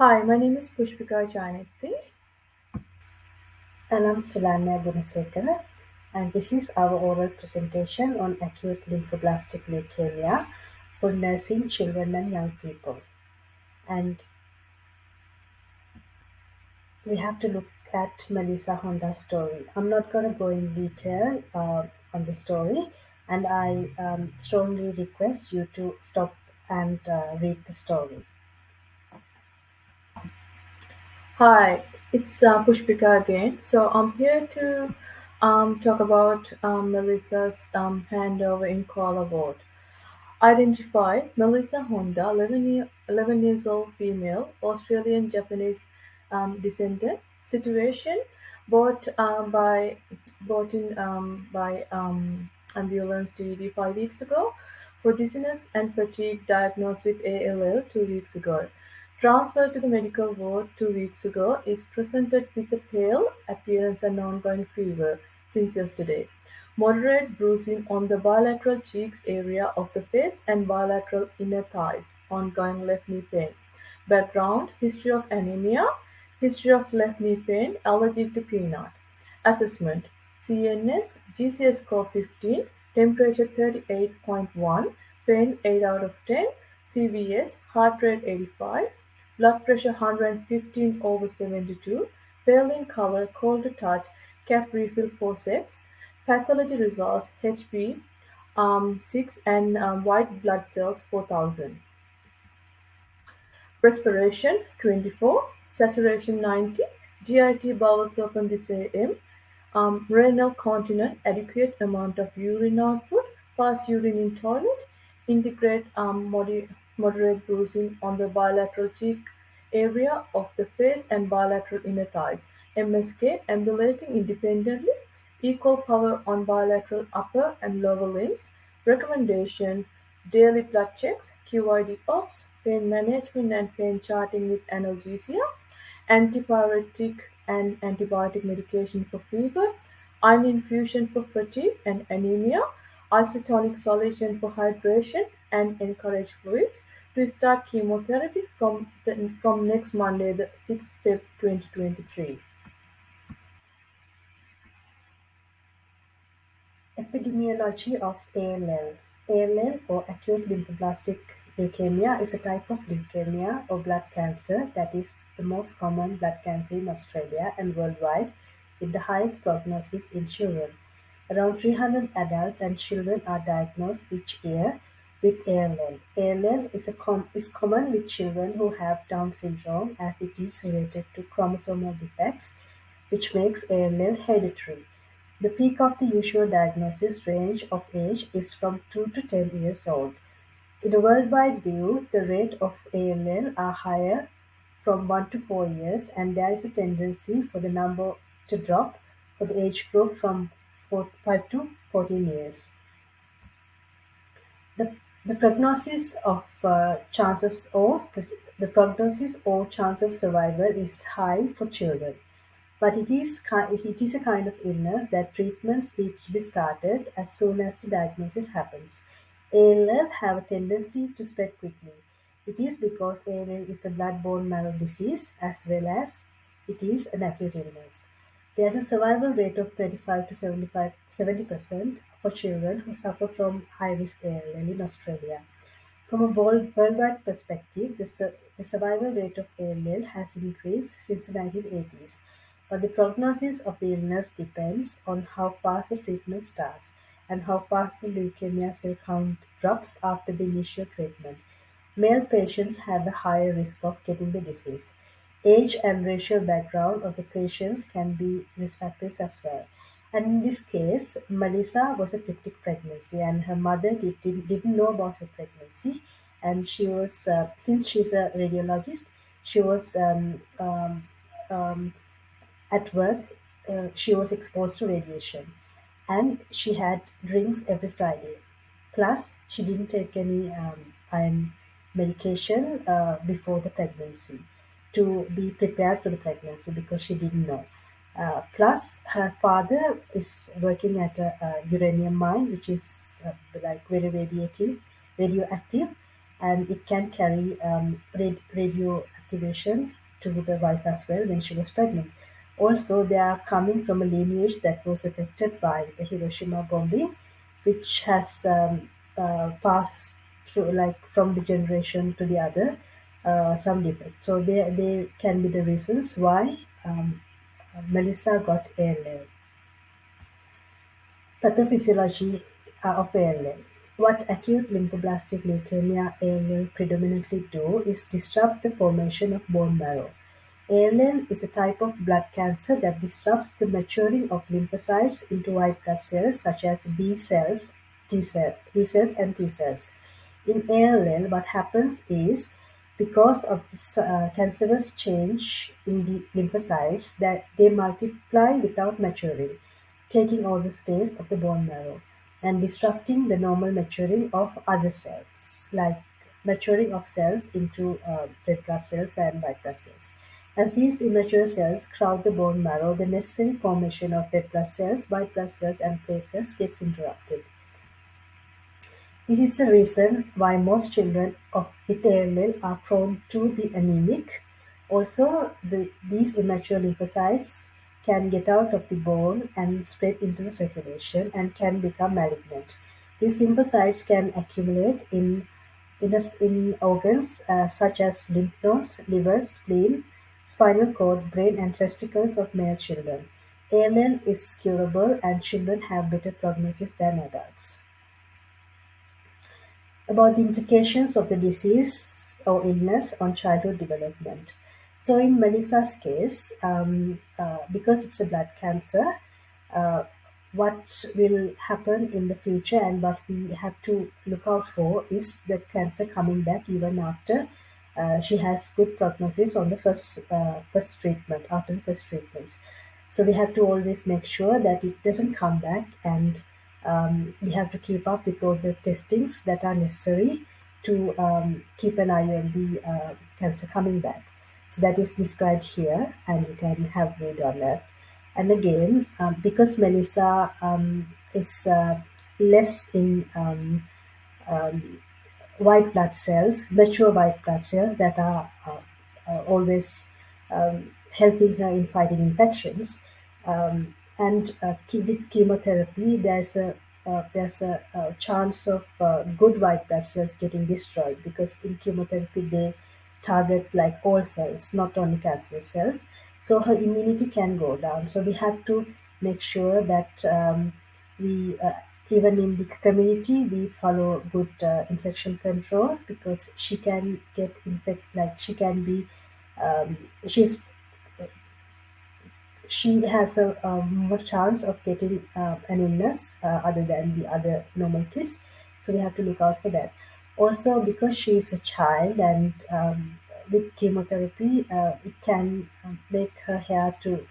Hi, my name is Pushpika Janity. And I'm Sulanya Gunasekara, and this is our oral presentation on acute lymphoblastic leukemia for nursing children and young people. And we have to look at Melissa Honda's story. I'm not going to go in detail on the story, and I strongly request you to stop and read the story. Hi, it's Pushpika again. So I'm here to talk about Melissa's handover in Call Award. Identified Melissa Honda, 11 years old female, Australian Japanese descendant. Situation bought bought in by ambulance TD 5 weeks ago for dizziness and fatigue, diagnosed with ALL 2 weeks ago. Transferred to the medical ward 2 weeks ago, is presented with a pale appearance and ongoing fever since yesterday. Moderate bruising on the bilateral cheeks area of the face and bilateral inner thighs. Ongoing left knee pain. Background: history of anemia, history of left knee pain, allergic to peanut. Assessment: CNS, GCS score 15, temperature 38.1, pain 8 out of 10, CVS, heart rate 85, blood pressure 115 over 72, pale in color, cold to touch, cap refill for sex. Pathology results: Hb 6 and white blood cells 4000. Respiration 24, saturation 90, GIT bowels open this AM, renal continent, adequate amount of urine output, pass urine in toilet, integrate moderate bruising on the bilateral cheek area of the face and bilateral inner thighs, MSK ambulating independently, equal power on bilateral upper and lower limbs, recommendation: daily blood checks, QID ops, pain management and pain charting with analgesia, antipyretic and antibiotic medication for fever, iron infusion for fatigue and anemia, isotonic solution for hydration, and encourage fluids to start chemotherapy from next Monday, the 6th Feb 2023. Epidemiology of ALL. ALL, or acute lymphoblastic leukemia, is a type of leukemia or blood cancer that is the most common blood cancer in Australia and worldwide, with the highest prognosis in children. Around 300 adults and children are diagnosed each year with ALL. ALL is common with children who have Down syndrome, as it is related to chromosomal defects, which makes ALL hereditary. The peak of the usual diagnosis range of age is from 2 to 10 years old. In a worldwide view, the rate of ALL are higher from 1 to 4 years, and there is a tendency for the number to drop for the age group from 5 to 14 years. The, the prognosis of chances or the prognosis or chance of survival is high for children. But it is a kind of illness that treatments need to be started as soon as the diagnosis happens. ALL have a tendency to spread quickly. It is because ALL is a blood-borne marrow disease as well as it is an acute illness. There is a survival rate of 35 to 70% for children who suffer from high-risk ALL in Australia. From a worldwide perspective, the survival rate of ALL has increased since the 1980s, but the prognosis of the illness depends on how fast the treatment starts and how fast the leukemia cell count drops after the initial treatment. Male patients have a higher risk of getting the disease. Age and racial background of the patients can be risk factors as well. And in this case, Melissa was a cryptic pregnancy, and her mother didn't know about her pregnancy. And she was, since she's a radiologist, she was at work. She was exposed to radiation, and she had drinks every Friday. Plus, she didn't take any iron medication before the pregnancy to be prepared for the pregnancy because she didn't know. Plus, her father is working at a uranium mine, which is like very radioactive, and it can carry radio activation to the wife as well when she was pregnant. Also, they are coming from a lineage that was affected by the Hiroshima bombing, which has passed through, like, from the generation to the other, some defect. So they can be the reasons why Melissa got ALL. Pathophysiology of ALL. What acute lymphoblastic leukemia ALL predominantly do is disrupt the formation of bone marrow. ALL is a type of blood cancer that disrupts the maturing of lymphocytes into white blood cells such as B cells and T cells. In ALL, what happens is, because of this cancerous change in the lymphocytes, that they multiply without maturing, taking all the space of the bone marrow and disrupting the normal maturing of other cells, like maturing of cells into red blood cells and white blood cells. As these immature cells crowd the bone marrow, the necessary formation of red blood cells, white blood cells, and platelets gets interrupted. This is the reason why most children with ALL are prone to be anemic. Also, these immature lymphocytes can get out of the bone and spread into the circulation and can become malignant. These lymphocytes can accumulate in organs such as lymph nodes, liver, spleen, spinal cord, brain, and testicles of male children. ALL is curable, and children have better prognosis than adults. About the implications of the disease or illness on childhood development. So, in Melissa's case, because it's a blood cancer, uh, what will happen in the future and what we have to look out for is the cancer coming back even after she has good prognosis on the first treatment, after the first treatments. So we have to always make sure that it doesn't come back, and we have to keep up with all the testings that are necessary to keep an eye on the cancer coming back. So that is described here, and you can have read on that. And again, because Melissa is less in white blood cells, mature white blood cells that are always helping her in fighting infections. And with chemotherapy, there's a chance of good white blood cells getting destroyed, because in chemotherapy they target like all cells, not only cancerous cells. So her immunity can go down. So we have to make sure that we even in the community we follow good infection control, because she can get infect like she can be um, she's she has a more chance of getting an illness other than the other normal kids. So we have to look out for that. Also, because she is a child, and with chemotherapy, it can make her hair to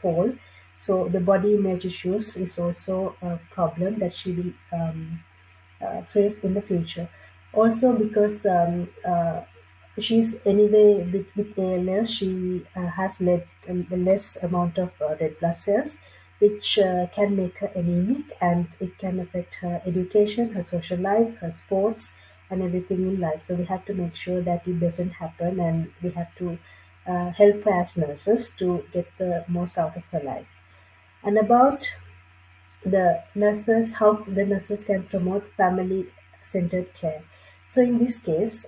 fall. So the body image issues is also a problem that she will face in the future. Also, because she's anyway with ALS, she has less amount of red blood cells, which can make her anemic, and it can affect her education, her social life, her sports, and everything in life. So we have to make sure that it doesn't happen, and we have to help her as nurses to get the most out of her life. And about how the nurses can promote family centered care. So in this case,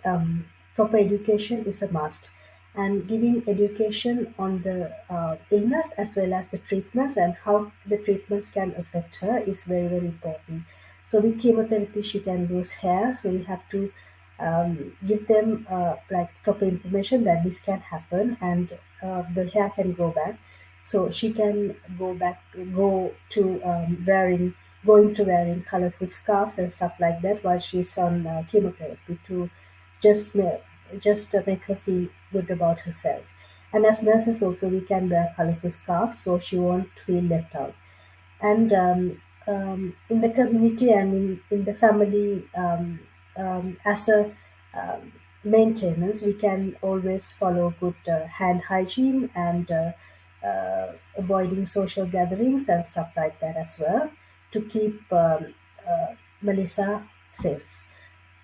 proper education is a must, and giving education on the illness as well as the treatments and how the treatments can affect her is very, very important. So with chemotherapy she can lose hair, so we have to give them like proper information that this can happen, and the hair can grow back, so she can go to going to wearing colorful scarves and stuff like that while she's on chemotherapy, to just ma- just make her feel good about herself. And as nurses also, we can wear colorful scarves so she won't feel left out. And in the community and in the family, as a maintenance, we can always follow good hand hygiene, and avoiding social gatherings and stuff like that as well, to keep Melissa safe.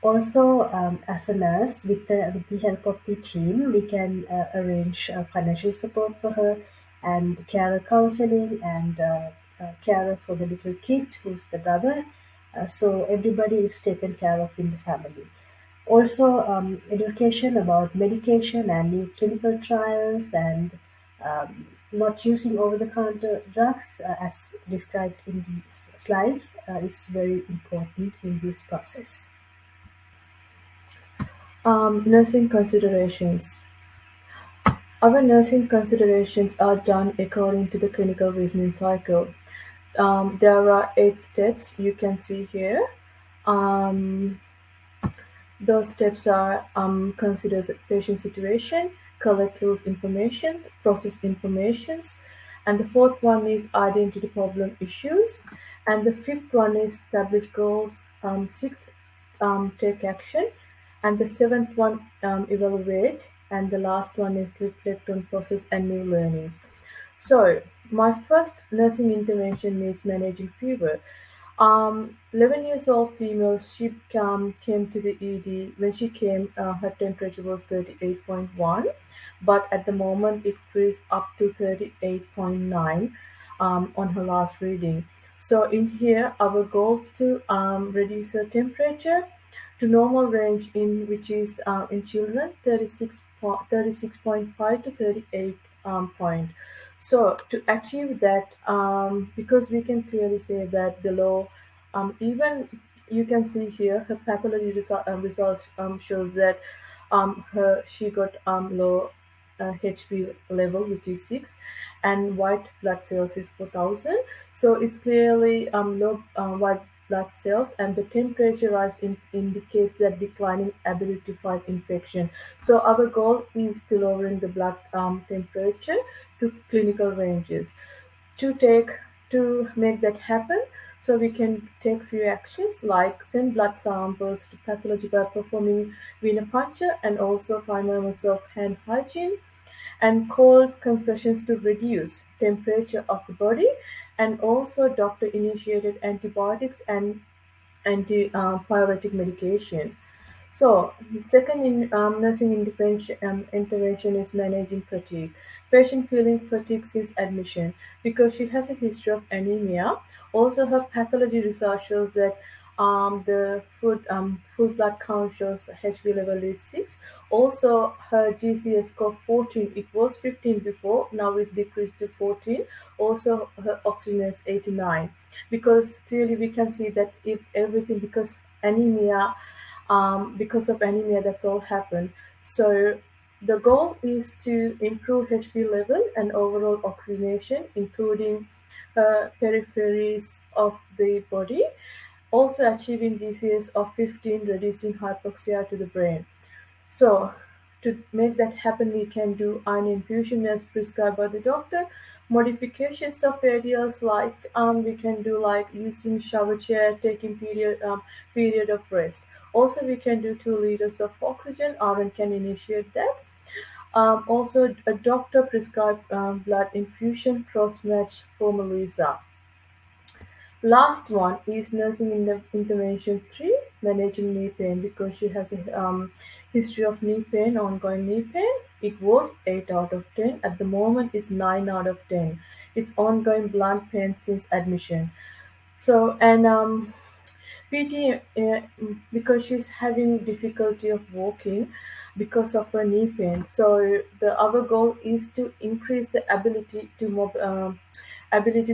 Also, as a nurse, with the help of the team, we can arrange financial support for her and carer counseling and carer for the little kid who's the brother. So everybody is taken care of in the family. Also, education about medication and new clinical trials and not using over-the-counter drugs, as described in the slides, is very important in this process. Nursing considerations. Our nursing considerations are done according to the clinical reasoning cycle. There are 8 steps you can see here. Um, those steps are consider the patient situation, collect clues information, process informations, and the fourth one is identity problem issues, and the fifth one is establish goals, six take action, and the seventh one evaluate, and the last one is reflect on process and new learnings. So my first nursing intervention needs managing fever. 11 years old female, she came to the ED. When she came, her temperature was 38.1, but at the moment it increased up to 38.9 on her last reading. So in here, our goals to reduce her temperature to normal range in which is in children 36.5 to 38 point. So to achieve that, because we can clearly say that the low, even you can see here her pathology results shows that her she got low HB level, which is 6, and white blood cells is 4,000. So it's clearly low white blood cells, and the temperature rise indicates that declining ability to fight infection. So our goal is to lowering the blood temperature to clinical ranges. To take to make that happen, so we can take few actions like send blood samples to pathology by performing venipuncture and also 5 minutes of hand hygiene and cold compressions to reduce temperature of the body, and also doctor initiated antibiotics and antipyretic medication. So, second in nursing intervention is managing fatigue. Patient feeling fatigue since admission because she has a history of anemia. Also, her pathology result shows that the full blood count shows HB level is 6. Also, her GCS score 14. It was 15 before, now it's decreased to 14. Also, her oxygen is 89. Because clearly we can see that if everything, anemia because of anemia, that's all happened. So the goal is to improve HB level and overall oxygenation, including peripheries of the body, also achieving GCS of 15, reducing hypoxia to the brain. So, to make that happen, we can do iron infusion as prescribed by the doctor. Modifications of areas like we can do like using shower chair, taking period of rest. Also, we can do 2 liters of oxygen. RN can initiate that. Also, a doctor prescribed blood infusion cross match for Melissa. Last one is nursing intervention 3, managing knee pain because she has a history of knee pain, ongoing knee pain. It was 8 out of 10. At the moment, is 9 out of 10. It's ongoing blunt pain since admission. So, and PT, because she's having difficulty of walking because of her knee pain. So the our goal is to increase the ability to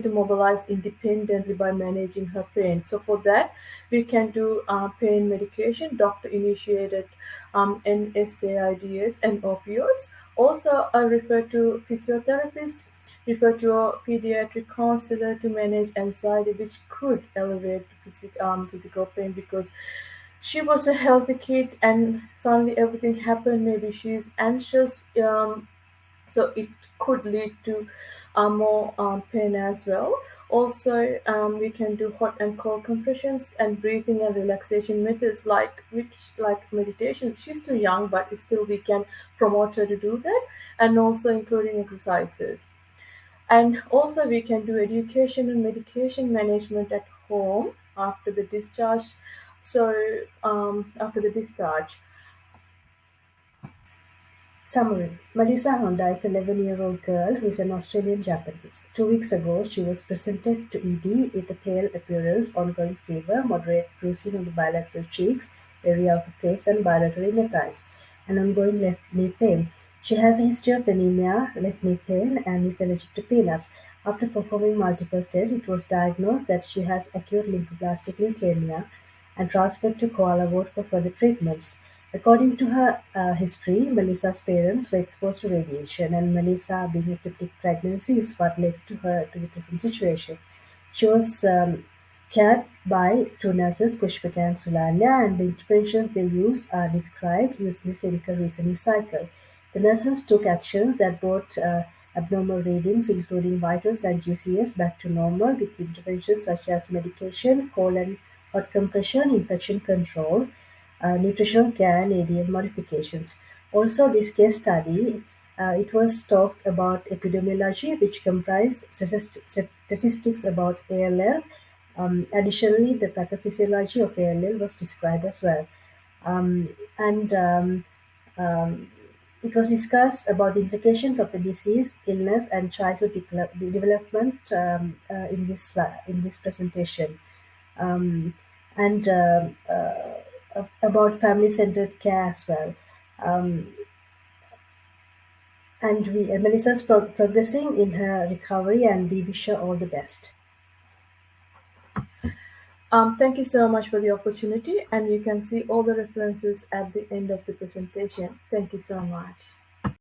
mobilize independently by managing her pain. So for that, we can do pain medication, doctor initiated NSAIDs and opioids. Also, I refer to physiotherapist, refer to a pediatric counselor to manage anxiety, which could elevate physical pain because she was a healthy kid and suddenly everything happened. Maybe she's anxious, so it could lead to more pain as well. Also, we can do hot and cold compressions and breathing and relaxation methods like meditation. She's too young, but still we can promote her to do that, and also including exercises. And also we can do education and medication management at home after the discharge. So after the discharge, Summary: Melissa Honda is an 11-year-old girl who is an Australian Japanese. 2 weeks ago, she was presented to ED with a pale appearance, ongoing fever, moderate bruising on the bilateral cheeks, area of the face, and bilateral inner thighs, and ongoing left knee pain. She has a history of anemia, left knee pain, and is allergic to peanuts. After performing multiple tests, it was diagnosed that she has acute lymphoblastic leukemia and transferred to Koala Ward for further treatments. According to her history, Melissa's parents were exposed to radiation, and Melissa, being a cryptic pregnancy, is what led to her to the present situation. She was cared by two nurses, Pushpika and Sulanya, and the interventions they used are described using the clinical reasoning cycle. The nurses took actions that brought abnormal readings, including vitals and GCS, back to normal with interventions such as medication, cold and hot compression, infection control, nutritional care, and ADL modifications. Also, this case study, it was talked about epidemiology, which comprised statistics about ALL. Additionally, the pathophysiology of ALL was described as well. And um, it was discussed about the implications of the disease, illness, and childhood development in this presentation, um, and about family-centered care as well. Um, and Melissa's progressing in her recovery, and we wish her all the best. thank you so much for the opportunity, and you can see all the references at the end of the presentation. Thank you so much.